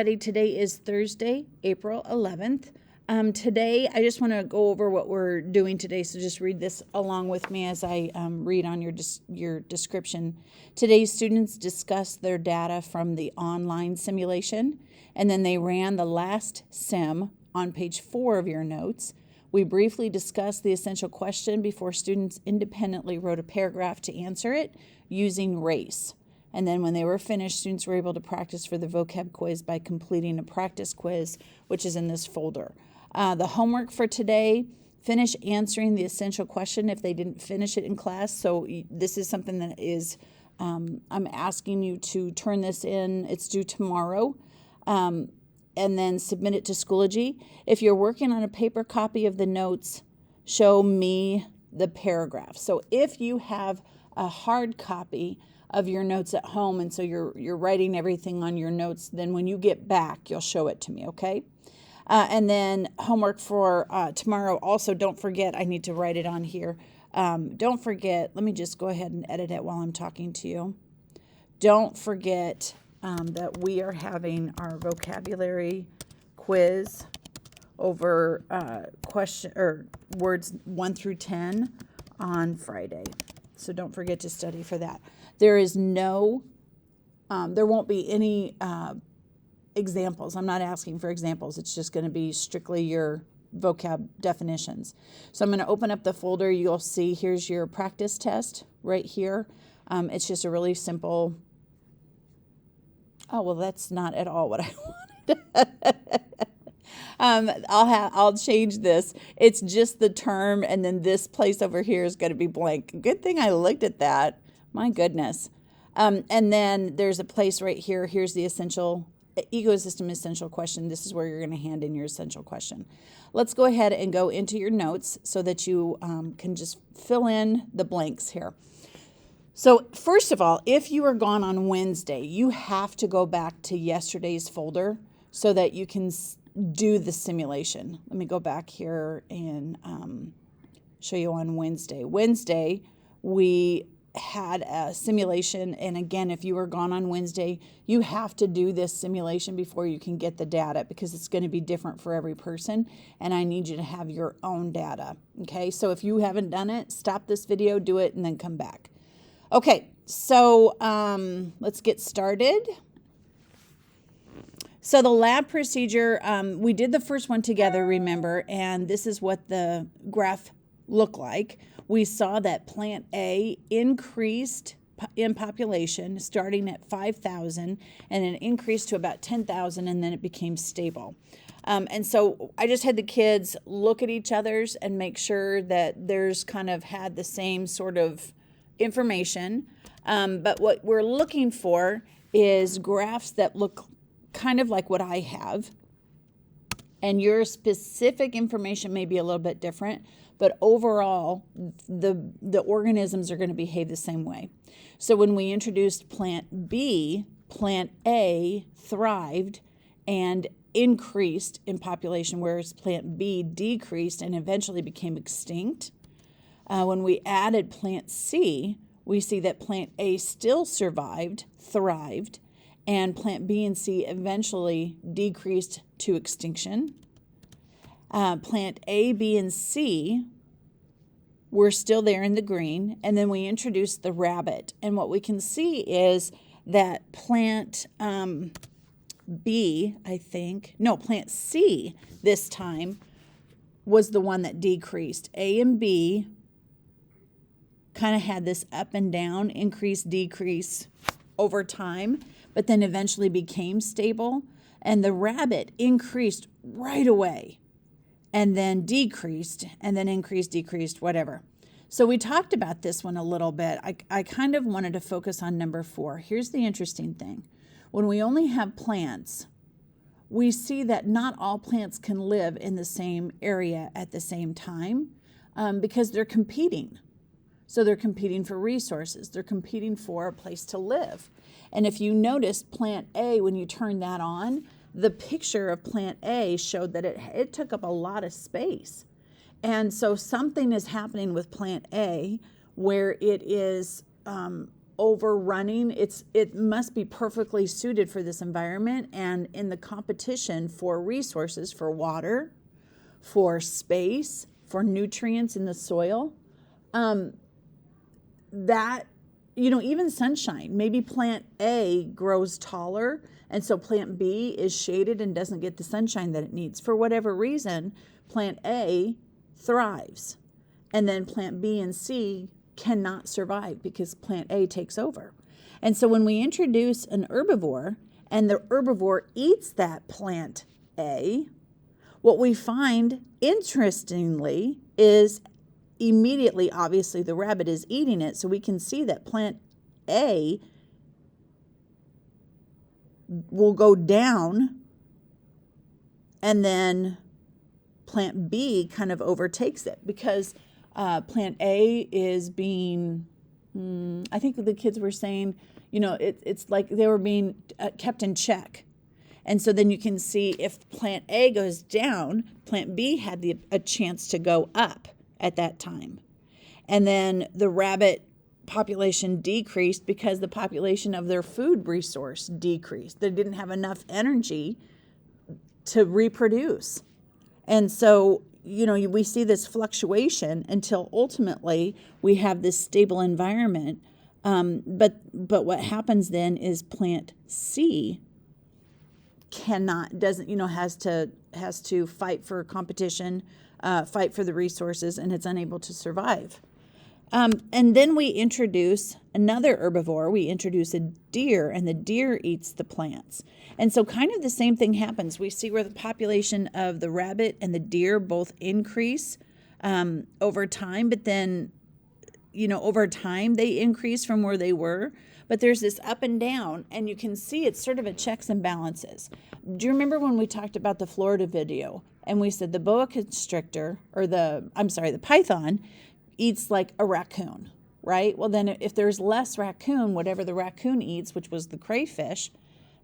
Today is Thursday, April 11th. Today, I just want to go over what we're doing today, so just read this along with me as I read on your description. Today's students discussed their data from the online simulation, and then they ran the last sim on page 4 of your notes. We briefly discussed the essential question before students independently wrote a paragraph to answer it using RACE. And then when they were finished, students were able to practice for the vocab quiz by completing a practice quiz, which is in this folder. The homework for today, finish answering the essential question if they didn't finish it in class. So this is something that is, I'm asking you to turn this in. It's due tomorrow. And then submit it to Schoology. If you're working on a paper copy of the notes, show me the paragraph. So if you have a hard copy of your notes at home, and so you're writing everything on your notes, then when you get back, you'll show it to me, okay? And then homework for tomorrow. Also, don't forget, I need to write it on here. Don't forget, let me just go ahead and edit it while I'm talking to you. Don't forget that we are having our vocabulary quiz over words 1 through 10 on Friday. So don't forget to study for that. There won't be any examples. I'm not asking for examples. It's just going to be strictly your vocab definitions. So I'm going to open up the folder. You'll see here's your practice test right here. It's just a really simple. Oh, well, that's not at all what I wanted. I'll change this. It's just the term, and then this place over here is going to be blank. Good thing I looked at that. My goodness. And then there's a place right here. Here's the ecosystem essential question. This is where you're going to hand in your essential question. Let's go ahead and go into your notes so that you can just fill in the blanks here. So first of all, if you were gone on Wednesday, you have to go back to yesterday's folder so that you can do the simulation. Let me go back here and show you on Wednesday. Wednesday, we had a simulation, and again, if you were gone on Wednesday, you have to do this simulation before you can get the data because it's going to be different for every person, and I need you to have your own data. Okay, so if you haven't done it, stop this video, do it, and then come back. Okay, so let's get started. So the lab procedure, we did the first one together, remember, and this is what the graph looked like. We saw that plant A increased in population starting at 5,000 and it increased to about 10,000 and then it became stable. And so I just had the kids look at each other's and make sure that theirs kind of had the same sort of information. But what we're looking for is graphs that look kind of like what I have. And your specific information may be a little bit different, but overall, the organisms are going to behave the same way. So when we introduced plant B, plant A thrived and increased in population, whereas plant B decreased and eventually became extinct. When we added plant C, we see that plant A still survived, thrived, and plant B and C eventually decreased to extinction. Plant A, B, and C were still there in the green, and then we introduced the rabbit. And what we can see is that plant plant C this time was the one that decreased. A and B kind of had this up and down, increase, decrease over time, but then eventually became stable. And the rabbit increased right away and then decreased and then increased, decreased, whatever. So we talked about this one a little bit. I kind of wanted to focus on number 4. Here's the interesting thing. When we only have plants, we see that not all plants can live in the same area at the same time because they're competing. So they're competing for resources. They're competing for a place to live. And if you notice plant A, when you turn that on, the picture of plant A showed that it took up a lot of space. And so something is happening with plant A where it is overrunning. It must be perfectly suited for this environment, and in the competition for resources, for water, for space, for nutrients in the soil, that, even sunshine, maybe plant A grows taller, and so plant B is shaded and doesn't get the sunshine that it needs. For whatever reason, plant A thrives, and then plant B and C cannot survive because plant A takes over. And so when we introduce an herbivore and the herbivore eats that plant A, what we find, interestingly, is immediately, obviously, the rabbit is eating it, so we can see that plant A will go down, and then plant B kind of overtakes it because plant A is being, I think the kids were saying, it's like they were being kept in check. And so then you can see if plant A goes down, plant B had a chance to go up at that time. And then the rabbit population decreased because the population of their food resource decreased. They didn't have enough energy to reproduce. And so, we see this fluctuation until ultimately we have this stable environment. But what happens then is plant C has to fight for competition, fight for the resources, and it's unable to survive. And then we introduce another herbivore. We introduce a deer, and the deer eats the plants. And so kind of the same thing happens. We see where the population of the rabbit and the deer both increase over time, but then, over time they increase from where they were. But there's this up and down, and you can see it's sort of a checks and balances. Do you remember when we talked about the Florida video, and we said the boa constrictor, the python, eats like a raccoon, right? Well, then if there's less raccoon, whatever the raccoon eats, which was the crayfish,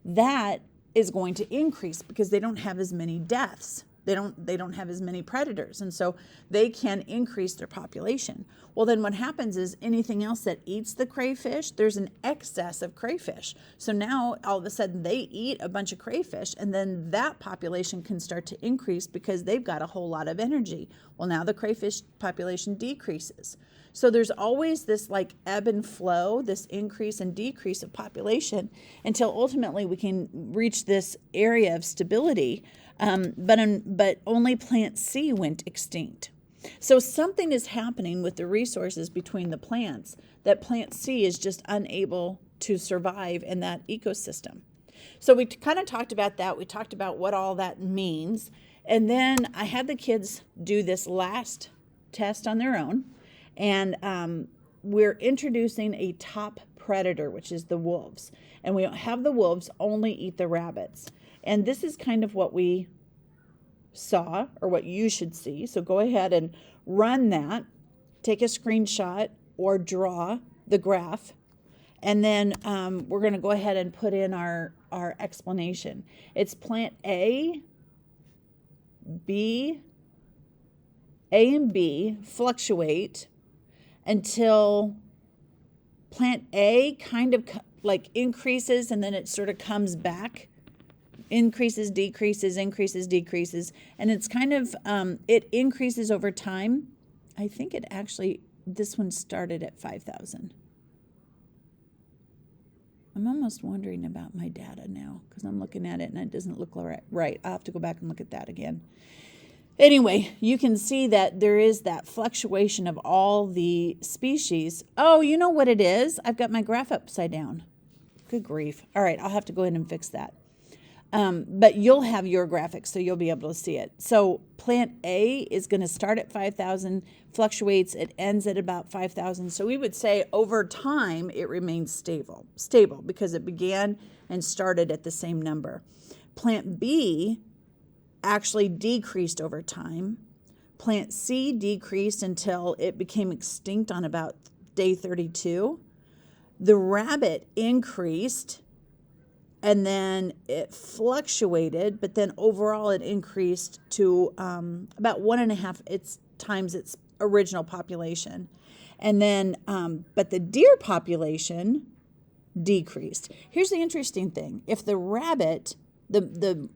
that is going to increase because they don't have as many deaths. They don't have as many predators, and so they can increase their population. Well, then what happens is anything else that eats the crayfish, there's an excess of crayfish. So now all of a sudden they eat a bunch of crayfish, and then that population can start to increase because they've got a whole lot of energy. Well, now the crayfish population decreases. So there's always this like ebb and flow, this increase and decrease of population until ultimately we can reach this area of stability. But only plant C went extinct. So something is happening with the resources between the plants that plant C is just unable to survive in that ecosystem. So we kind of talked about that. We talked about what all that means. And then I had the kids do this last test on their own. And we're introducing a top predator, which is the wolves. And we have the wolves only eat the rabbits. And this is kind of what we saw, or what you should see. So go ahead and run that, take a screenshot or draw the graph, and then we're going to go ahead and put in our explanation. It's plant A and B fluctuate until plant A kind of like increases, and then it sort of comes back. Increases, decreases, increases, decreases. And it's kind of, it increases over time. I think it actually, this one started at 5,000. I'm almost wondering about my data now because I'm looking at it and it doesn't look right. I'll have to go back and look at that again. Anyway, you can see that there is that fluctuation of all the species. Oh, you know what it is? I've got my graph upside down. Good grief. All right, I'll have to go ahead and fix that. But you'll have your graphics, so you'll be able to see it. So plant A is going to start at 5,000, fluctuates, it ends at about 5,000. So we would say over time it remains stable because it began and started at the same number. Plant B actually decreased over time. Plant C decreased until it became extinct on about day 32. The rabbit increased, and then it fluctuated, but then overall it increased to about 1.5 times its original population. And then, but the deer population decreased. Here's the interesting thing. If the rabbit, the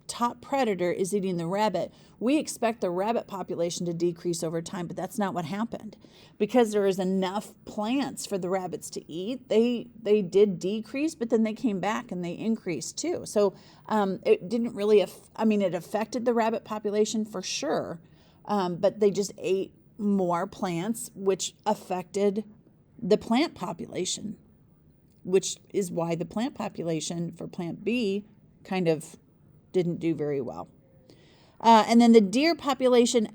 top predator is eating the rabbit, we expect the rabbit population to decrease over time, but that's not what happened. Because there is enough plants for the rabbits to eat, they did decrease, but then they came back and they increased too. So it didn't really, it affected the rabbit population for sure, but they just ate more plants, which affected the plant population, which is why the plant population for plant B kind of didn't do very well. And then the deer population,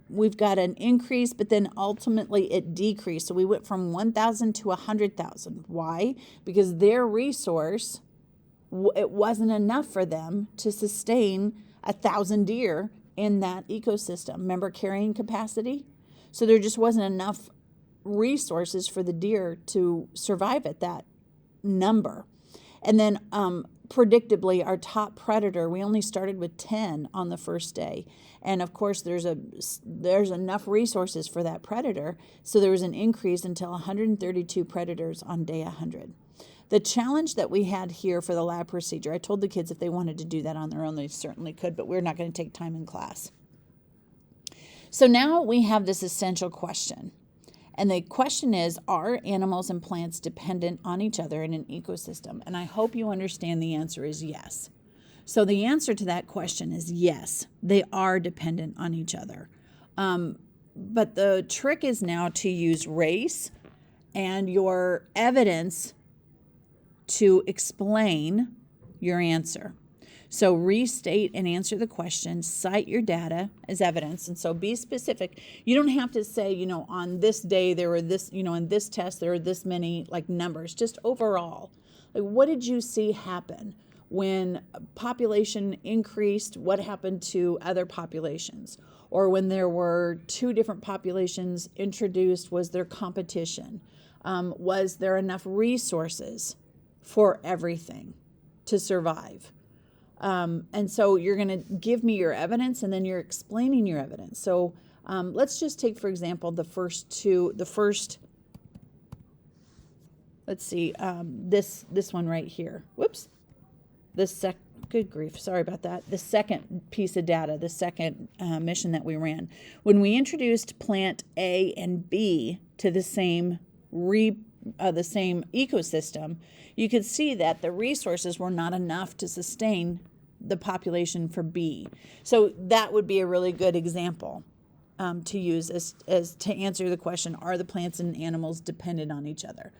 we've got an increase, but then ultimately it decreased. So we went from 1,000 to 100,000. Why? Because their resource, it wasn't enough for them to sustain 1,000 deer in that ecosystem. Remember carrying capacity? So there just wasn't enough resources for the deer to survive at that number. And then predictably, our top predator, we only started with 10 on the first day. And of course, there's enough resources for that predator. So there was an increase until 132 predators on day 100. The challenge that we had here for the lab procedure, I told the kids if they wanted to do that on their own, they certainly could, but we're not going to take time in class. So now we have this essential question. And the question is, are animals and plants dependent on each other in an ecosystem? And I hope you understand the answer is yes. So the answer to that question is yes, they are dependent on each other. But the trick is now to use race and your evidence to explain your answer. So restate and answer the question, cite your data as evidence, and so be specific. You don't have to say, on this day there were this, in this test there were this many numbers, just overall. What did you see happen? When population increased, what happened to other populations? Or when there were two different populations introduced, was there competition? Was there enough resources for everything to survive? And so you're going to give me your evidence, and then you're explaining your evidence. So let's just take, for example, let's see, this one right here. Whoops. Good grief, sorry about that. The second piece of data, the second mission that we ran. When we introduced plant A and B to the same ecosystem, you could see that the resources were not enough to sustain the population for B. So that would be a really good example to use as to answer the question, are the plants and animals dependent on each other?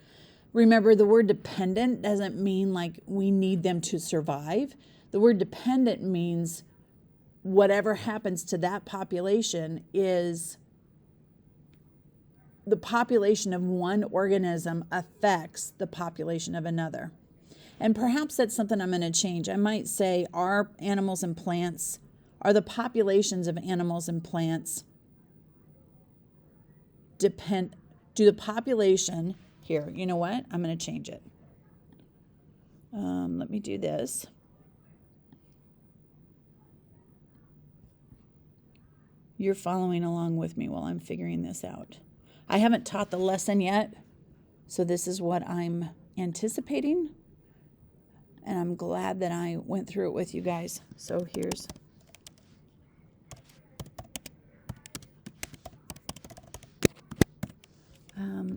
Remember, the word dependent doesn't mean we need them to survive. The word dependent means whatever happens to that population is the population of one organism affects the population of another. And perhaps that's something I'm going to change. I might say, are the populations of animals and plants do the population, here, you know what? I'm going to change it. Let me do this. You're following along with me while I'm figuring this out. I haven't taught the lesson yet, so this is what I'm anticipating, and I'm glad that I went through it with you guys. So here's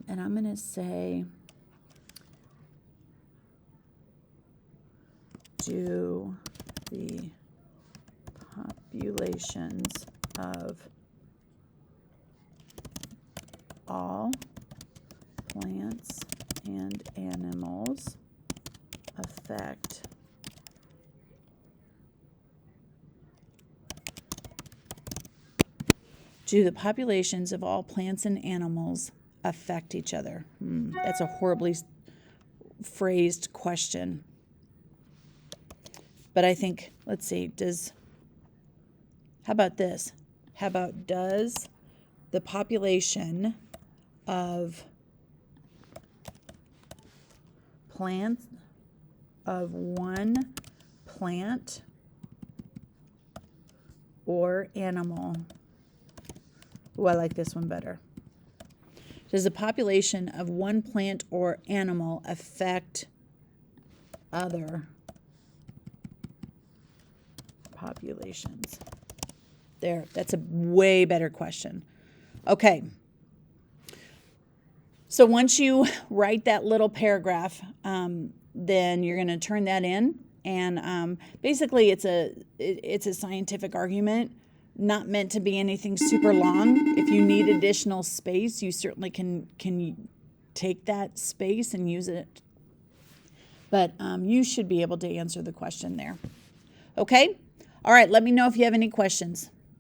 and I'm going to say, do the populations of all plants and animals affect each other? That's a horribly phrased question. But I think, let's see, how about this? How about, does the population of plants, of one plant or animal, I like this one better. Does the population of one plant or animal affect other populations? There, that's a way better question. Okay. So once you write that little paragraph, then you're going to turn that in. And basically, it's a scientific argument, not meant to be anything super long. If you need additional space, you certainly can take that space and use it. But you should be able to answer the question there. Okay? All right, let me know if you have any questions.